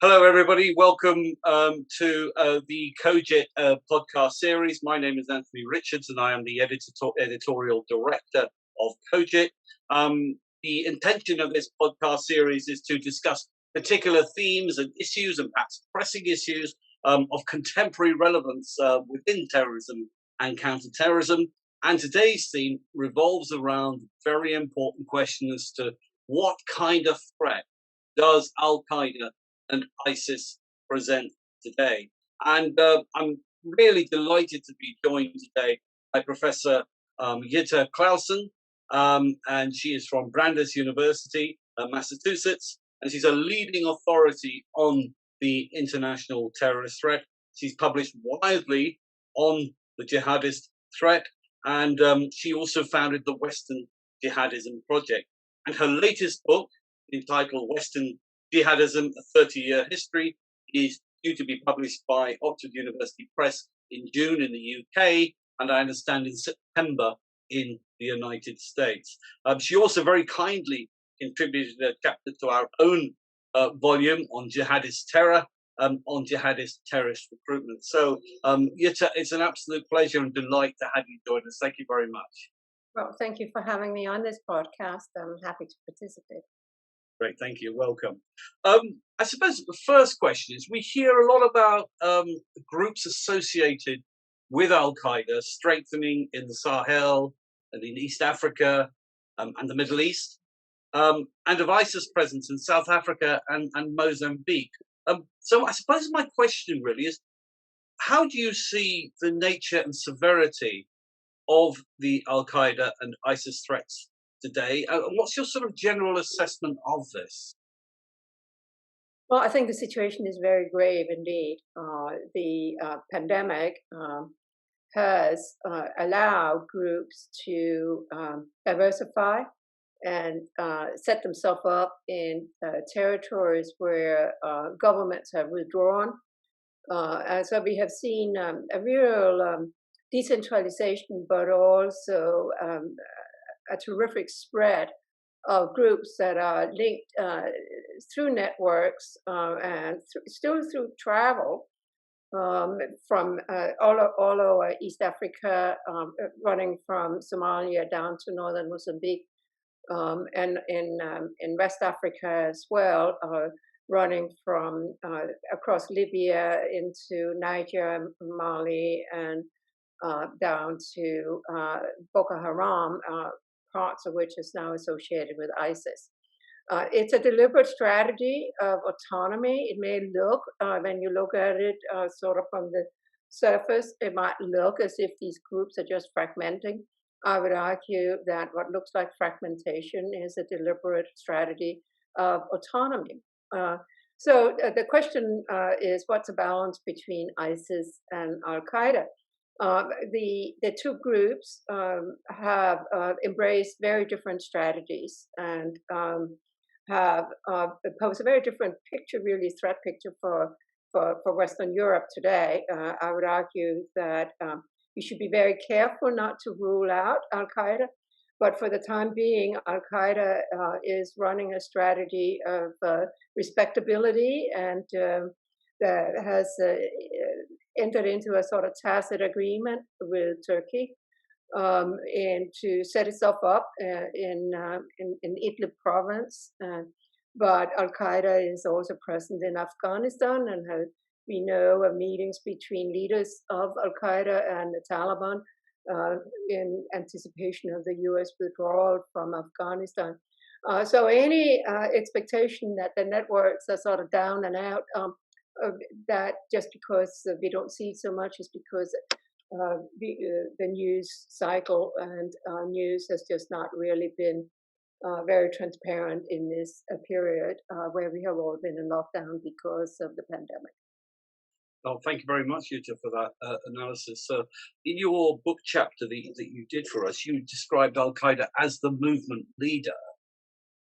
Hello, everybody. Welcome to the CoJiT podcast series. My name is Anthony Richards, and I am the editorial director of CoJiT. The intention of this podcast series is to discuss particular themes and issues, and perhaps pressing issues of contemporary relevance within terrorism and counterterrorism. And today's theme revolves around a very important question as to what kind of threat does Al-Qaeda and ISIS present today. And I'm really delighted to be joined today by Professor Jytte Klausen, and she is from Brandeis University, Massachusetts, and she's a leading authority on the international terrorist threat. She's published widely on the jihadist threat, and she also founded the Western Jihadism project. And her latest book, entitled Western Jihadism, a 30-year history, is due to be published by Oxford University Press in June in the UK, and I understand in September in the United States. She also very kindly contributed a chapter to our own volume on jihadist terror, on jihadist terrorist recruitment. So, Jytte, it's an absolute pleasure and delight to have you join us. Thank you very much. Well, thank you for having me on this podcast. I'm happy to participate. Great, thank you. Welcome. I suppose the first question is, we hear a lot about groups associated with Al-Qaeda strengthening in the Sahel and in East Africa and the Middle East, and of ISIS presence in South Africa and Mozambique. So I suppose my question really is, how do you see the nature and severity of the Al-Qaeda and ISIS threats today? What's your sort of general assessment of this? Well, I think the situation is very grave indeed. The pandemic has allowed groups to diversify and set themselves up in territories where governments have withdrawn. And so we have seen a real decentralization, but also a terrific spread of groups that are linked through networks and still through travel from all over East Africa, running from Somalia down to northern Mozambique, and in West Africa as well, running from across Libya into Niger, Mali, and down to Boko Haram, parts of which is now associated with ISIS. It's a deliberate strategy of autonomy. It may look, when you look at it sort of from the surface, it might look as if these groups are just fragmenting. I would argue that what looks like fragmentation is a deliberate strategy of autonomy. So the question is, what's the balance between ISIS and Al-Qaeda? The two groups have embraced very different strategies and have posed a very different picture, really threat picture for Western Europe today. I would argue that we should be very careful not to rule out Al-Qaeda, but for the time being, Al-Qaeda is running a strategy of respectability and that has entered into a sort of tacit agreement with Turkey and to set itself up in Idlib province. But Al-Qaeda is also present in Afghanistan, and we know of meetings between leaders of Al-Qaeda and the Taliban in anticipation of the U.S. withdrawal from Afghanistan. So any expectation that the networks are sort of down and out, that just because we don't see so much is because the news cycle and news has just not really been very transparent in this period where we have all been in lockdown because of the pandemic. Oh, thank you very much, Jytte, for that analysis. In your book chapter that you did for us, you described Al-Qaeda as the movement leader.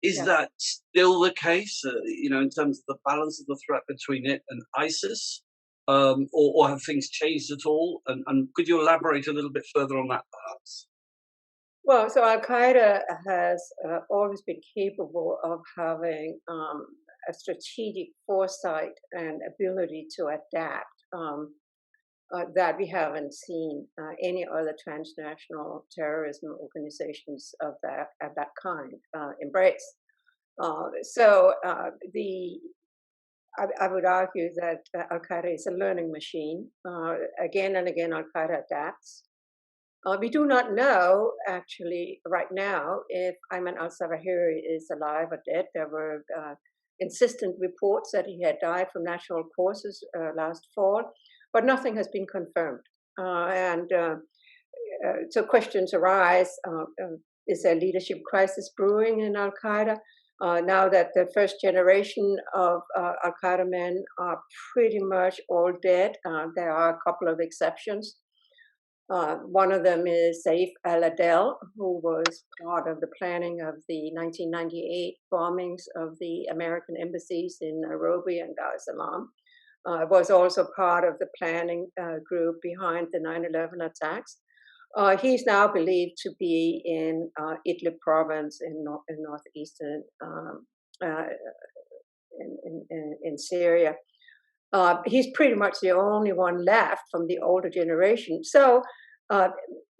Is Yes. that still the case, in terms of the balance of the threat between it and ISIS? Or have things changed at all? And could you elaborate a little bit further on that, perhaps? Well, so Al Qaeda has always been capable of having a strategic foresight and ability to adapt that we haven't seen any other transnational terrorism organizations of that kind embrace. I would argue that Al-Qaeda is a learning machine. Again and again, Al-Qaeda adapts. We do not know, actually, right now, if Ayman al-Zawahiri is alive or dead. There were insistent reports that he had died from natural causes last fall, but nothing has been confirmed. So questions arise, is there a leadership crisis brewing in Al-Qaeda? Now that the first generation of Al-Qaeda men are pretty much all dead, there are a couple of exceptions. One of them is Saif al-Adel, who was part of the planning of the 1998 bombings of the American embassies in Nairobi and Dar es Salaam. Was also part of the planning group behind the 9/11 attacks. He's now believed to be in Idlib province in northeastern in Syria. He's pretty much the only one left from the older generation. So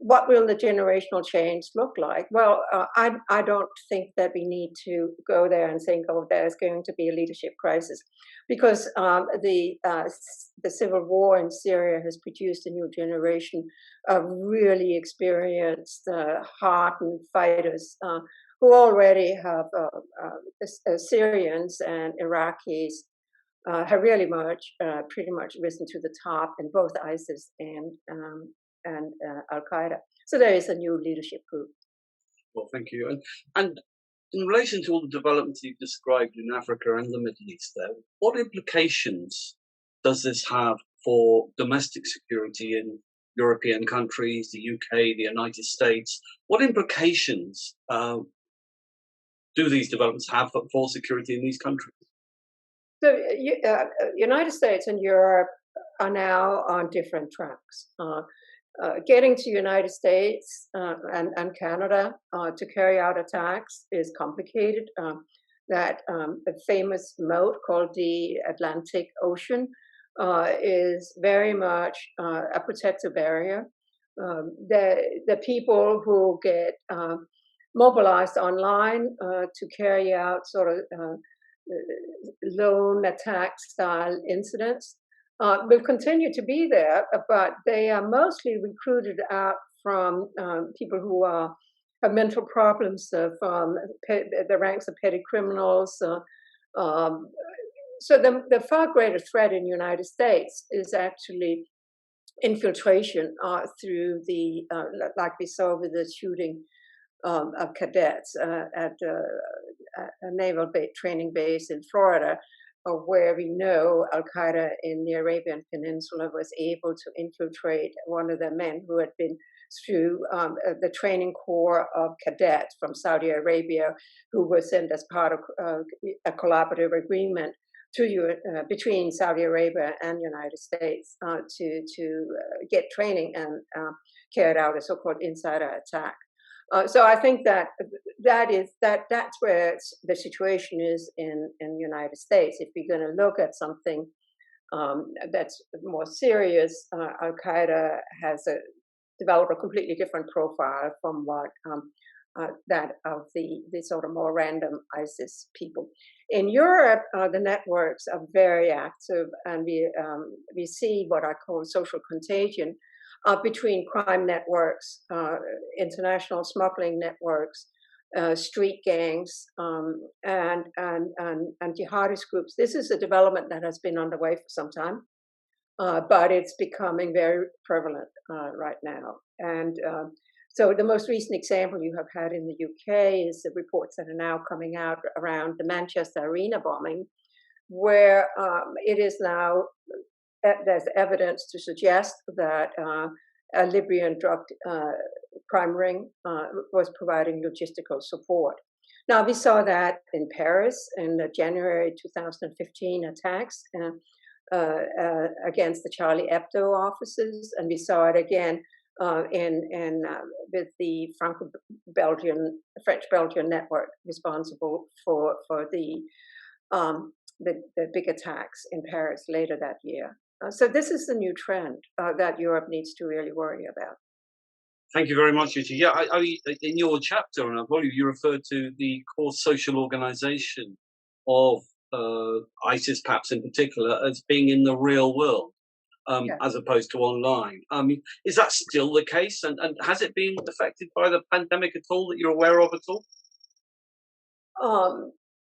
what will the generational change look like? Well, I don't think that we need to go there and think, oh, there's going to be a leadership crisis, because the civil war in Syria has produced a new generation of really experienced, hardened fighters who already have Syrians and Iraqis have really pretty much risen to the top in both ISIS and Al-Qaeda. So there is a new leadership group. Well, thank you. And in relation to all the developments you've described in Africa and the Middle East there, what implications does this have for domestic security in European countries, the UK, the United States? What implications do these developments have for security in these countries? So United States and Europe are now on different tracks. Getting to United States and Canada to carry out attacks is complicated. A famous moat called the Atlantic Ocean is very much a protective area. The people who get mobilized online to carry out sort of lone attack style incidents will continue to be there, but they are mostly recruited out from people who have mental problems, from the ranks of petty criminals. So the far greater threat in the United States is actually infiltration through the, like we saw with the shooting of cadets at a naval training base in Florida, where we know Al-Qaeda in the Arabian Peninsula was able to infiltrate one of the men who had been through the training corps of cadets from Saudi Arabia, who were sent as part of a collaborative agreement between Saudi Arabia and the United States to get training and carried out a so-called insider attack. So I think that's where the situation is in the United States. If we're going to look at something that's more serious, Al-Qaeda has developed a completely different profile from what that of the sort of more random ISIS people. In Europe, the networks are very active, and we see what I call social contagion between crime networks, international smuggling networks, street gangs, and jihadist groups. This is a development that has been underway for some time, but it's becoming very prevalent right now. And so the most recent example you have had in the UK is the reports that are now coming out around the Manchester Arena bombing, where it is now, there's evidence to suggest that a Libyan drug crime ring was providing logistical support. Now, we saw that in Paris in the January 2015 attacks against the Charlie Hebdo offices, and we saw it again with the French-Belgian network responsible for the the big attacks in Paris later that year. So this is the new trend that Europe needs to really worry about. Thank you very much, Jytte. Yeah, in your chapter, and I believe you referred to the core social organization of ISIS, perhaps in particular, as being in the real world, as opposed to online. Is that still the case? And has it been affected by the pandemic at all that you're aware of at all?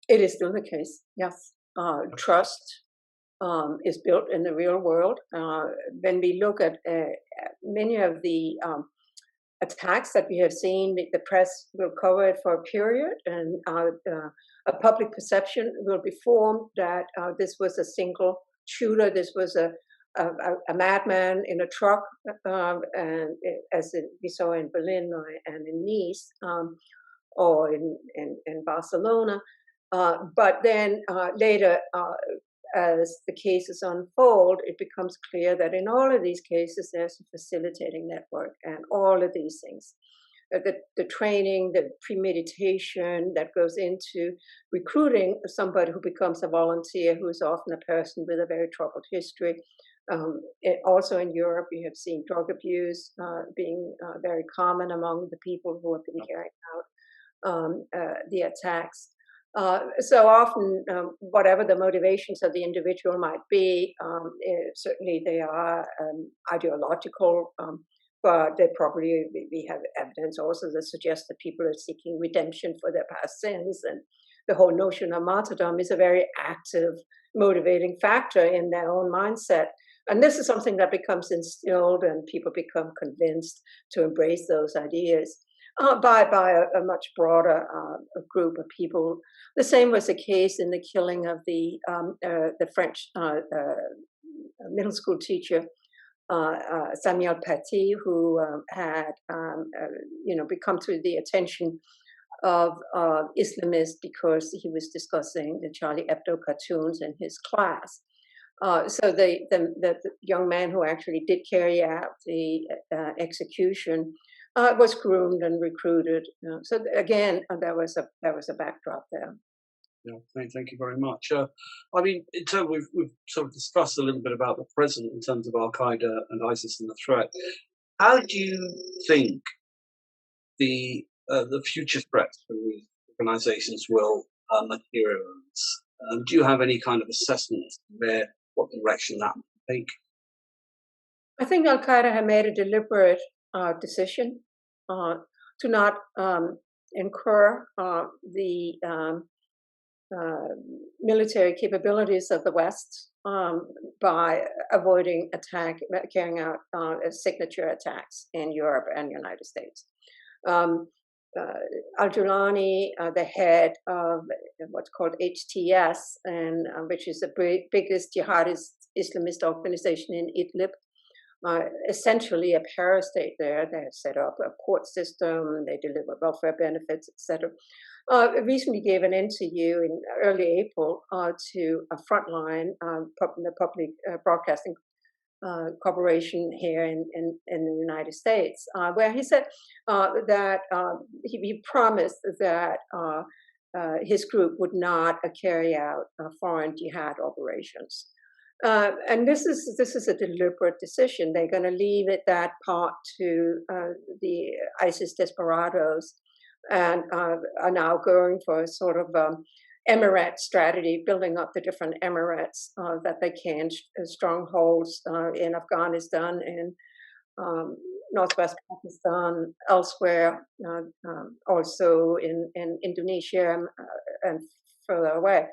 It is still the case, yes. Trust is built in the real world. When we look at many of the attacks that we have seen, the press will cover it for a period, and a public perception will be formed that this was a single shooter, this was a madman in a truck, and as we saw in Berlin and in Nice, or in Barcelona. But then later, as the cases unfold, it becomes clear that in all of these cases, there's a facilitating network and all of these things. The training, the premeditation that goes into recruiting somebody who becomes a volunteer, who is often a person with a very troubled history. Also in Europe, we have seen drug abuse being very common among the people who have been carrying out the attacks. So often, whatever the motivations of the individual might be, certainly they are ideological, but they probably, we have evidence also that suggests that people are seeking redemption for their past sins. And the whole notion of martyrdom is a very active, motivating factor in their own mindset. And this is something that becomes instilled, and people become convinced to embrace those ideas by a much broader group of people. The same was the case in the killing of the French middle school teacher Samuel Paty, who had become to the attention of Islamists because he was discussing the Charlie Hebdo cartoons in his class. So the young man who actually did carry out the execution was groomed and recruited. So again, there was a backdrop there. Yeah, thank you very much. I mean, in terms we've sort of discussed a little bit about the present in terms of Al Qaeda and ISIS and the threat. How do you think the future threats from these organisations will materialise? Do you have any kind of assessment of what direction that will take? I think Al Qaeda had made a deliberate decision to not incur the military capabilities of the West by avoiding carrying out signature attacks in Europe and the United States. Al-Jawlani, the head of what's called HTS, and which is the biggest jihadist Islamist organization in Idlib, essentially a parastate there. They have set up a court system, they deliver welfare benefits, etc. Recently gave an interview in early April to a Frontline, the public broadcasting corporation here in the United States, where he said that he promised that his group would not carry out foreign jihad operations. And this is a deliberate decision. They're going to leave that part to the ISIS desperados, and are now going for a sort of emirate strategy, building up the different emirates that they can, strongholds in Afghanistan, in northwest Pakistan, elsewhere, also in Indonesia and further away.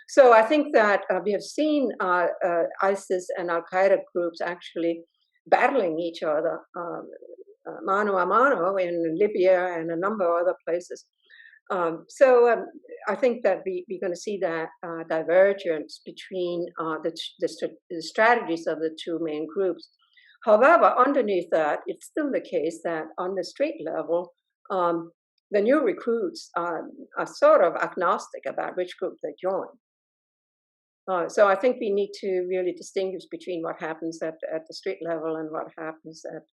So I think that we have seen ISIS and Al Qaeda groups actually battling each other mano a mano in Libya and a number of other places. So I think that we're going to see that divergence between the strategies of the two main groups. However, underneath that, it's still the case that on the street level, the new recruits are sort of agnostic about which group they join. So I think we need to really distinguish between what happens at the street level and what happens at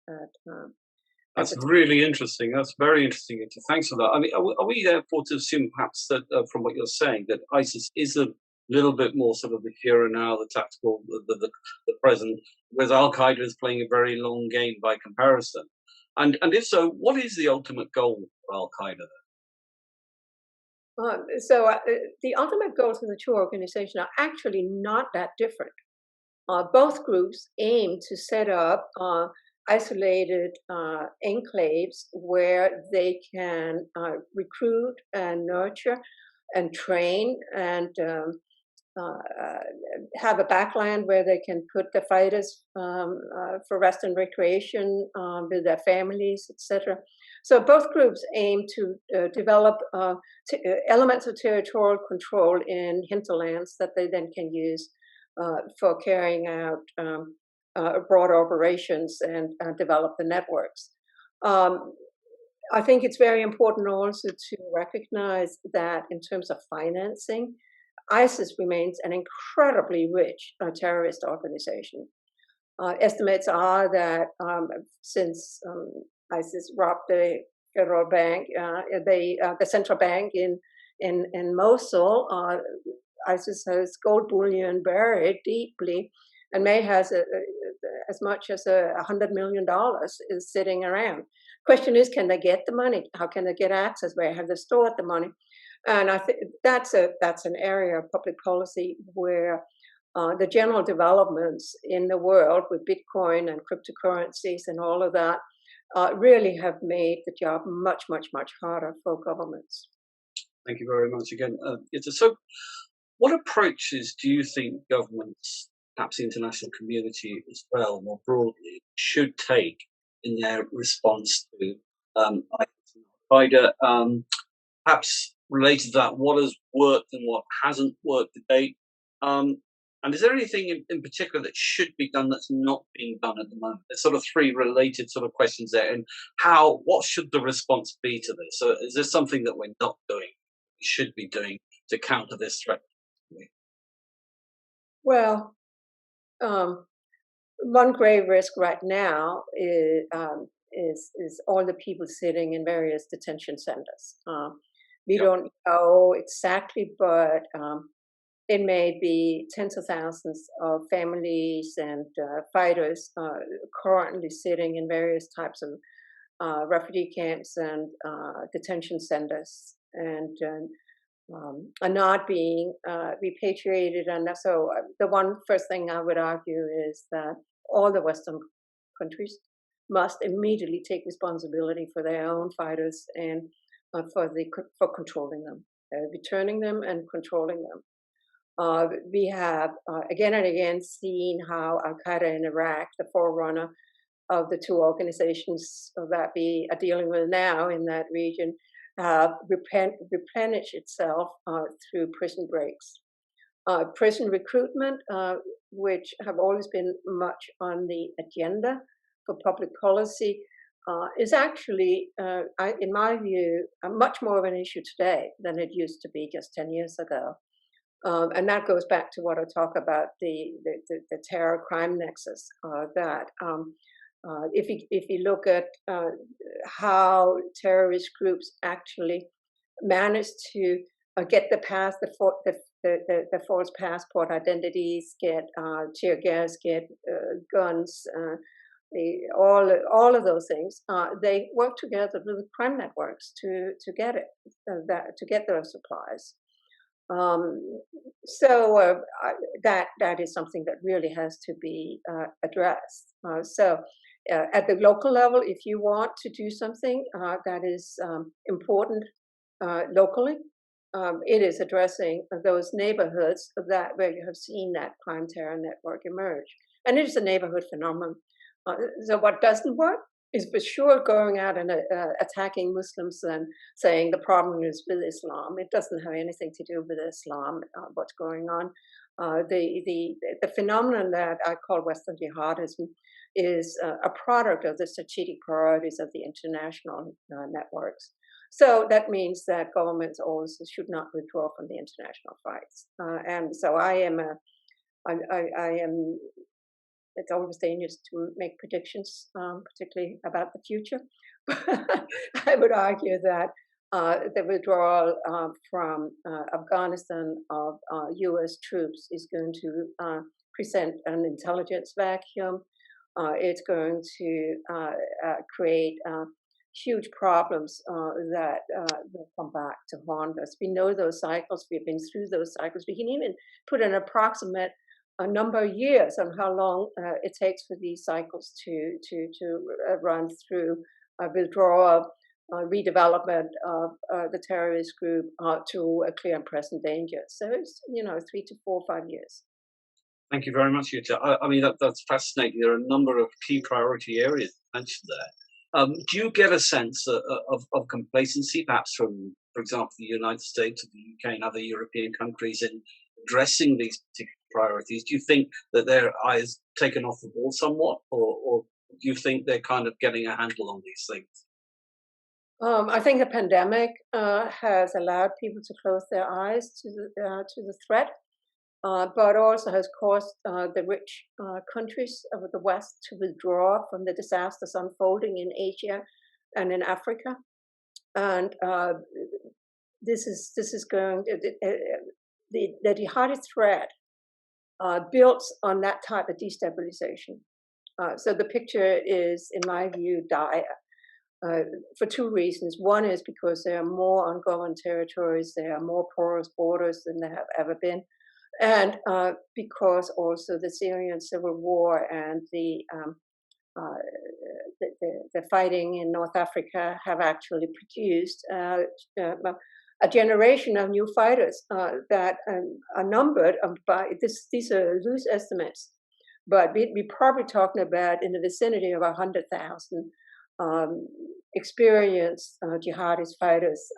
That's really interesting. That's very interesting. Thanks for that. I mean, are we therefore to assume perhaps that from what you're saying that ISIS is a little bit more sort of the here and now, the tactical, the present, whereas Al Qaeda is playing a very long game by comparison. And if so, what is the ultimate goal for Al Qaeda? The ultimate goals of the two organizations are actually not that different. Both groups aim to set up isolated enclaves where they can recruit and nurture and train and have a backland where they can put the fighters for rest and recreation with their families, etc. So both groups aim to develop elements of territorial control in hinterlands that they then can use for carrying out broad operations and develop the networks. I think it's very important also to recognize that in terms of financing, ISIS remains an incredibly rich terrorist organization. Estimates are that since ISIS robbed the federal bank, the central bank in Mosul, ISIS has gold bullion buried deeply, and may has as much as $100 million is sitting around. Question is, can they get the money? How can they get access? Where have they stored the money? And I think that's an area of public policy where the general developments in the world with Bitcoin and cryptocurrencies and all of that really have made the job much, much, much harder for governments. Thank you very much again. So what approaches do you think governments, perhaps the international community as well, more broadly, should take in their response to Al-Qaeda? Perhaps related to that, what has worked and what hasn't worked to date? And is there anything in particular that should be done that's not being done at the moment? There's sort of three related sort of questions there. And what should the response be to this? So is there something that we're not doing, we should be doing to counter this threat? Well, one grave risk right now is all the people sitting in various detention centers. We don't know exactly, but it may be tens of thousands of families and fighters currently sitting in various types of refugee camps and detention centers and are not being repatriated. And so the first thing I would argue is that all the Western countries must immediately take responsibility for their own fighters and for controlling them, returning them and controlling them. We have again and again seen how Al-Qaeda in Iraq, the forerunner of the two organizations that we are dealing with now in that region, replenish itself through prison breaks. Prison recruitment, which have always been much on the agenda for public policy, is actually, in my view, much more of an issue today than it used to be just 10 years ago. And that goes back to what I talk about, the terror crime nexus, that if you look at how terrorist groups actually manage to get the false passport identities, get tear gas, get guns, all of those things, they work together with crime networks to get it, to get those supplies. That is something that really has to be addressed. At the local level, if you want to do something that is important locally, it is addressing those neighborhoods where you have seen that crime terror network emerge. And it is a neighborhood phenomenon. So what doesn't work is for sure going out and attacking Muslims and saying the problem is with Islam. It doesn't have anything to do with Islam, what's going on. The phenomenon that I call Western Jihadism is a product of the strategic priorities of the international networks. So that means that governments also should not withdraw from the international fights. And so I am it's always dangerous to make predictions, particularly about the future. I would argue that the withdrawal from Afghanistan of U.S. troops is going to present an intelligence vacuum. It's going to create huge problems that will come back to haunt us. We know those cycles. We've been through those cycles. We can even put an approximate number of years on how long it takes for these cycles to run through withdrawal, redevelopment of the terrorist group to a clear and present danger. So it's 3 to 4 or 5 years. Thank you very much, Jytte. I mean, that's fascinating. There are a number of key priority areas mentioned there. Do you get a sense of complacency, perhaps from, for example, the United States, or the UK, and other European countries in addressing these particular priorities? Do you think that their eyes taken off the ball somewhat, or do you think they're kind of getting a handle on these things? I think the pandemic has allowed people to close their eyes to the threat, but also has caused the rich countries of the West to withdraw from the disasters unfolding in Asia and in Africa. And this is going the jihadist threat builds on that type of destabilization. So the picture is, in my view, dire. For two reasons. One is because there are more ungoverned territories, there are more porous borders than there have ever been, and because also the Syrian civil war and the fighting in North Africa have actually produced a generation of new fighters that are numbered by these are loose estimates, but we're probably talking about in the vicinity of 100,000 experienced jihadist fighters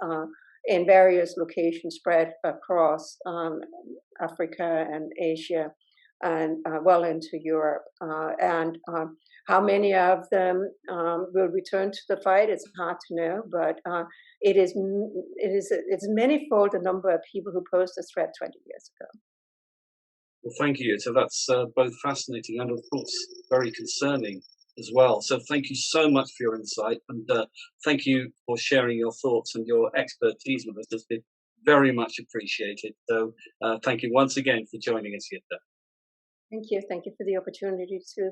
in various locations spread across Africa and Asia and well into Europe. And how many of them will return to the fight? It's hard to know, but it's manyfold the number of people who posed a threat 20 years ago. Well, thank you. So that's both fascinating and, of course, very concerning as well. So thank you so much for your insight, and thank you for sharing your thoughts and your expertise with us. It's been very much appreciated. So thank you once again for joining us, Jytte. Thank you. Thank you for the opportunity to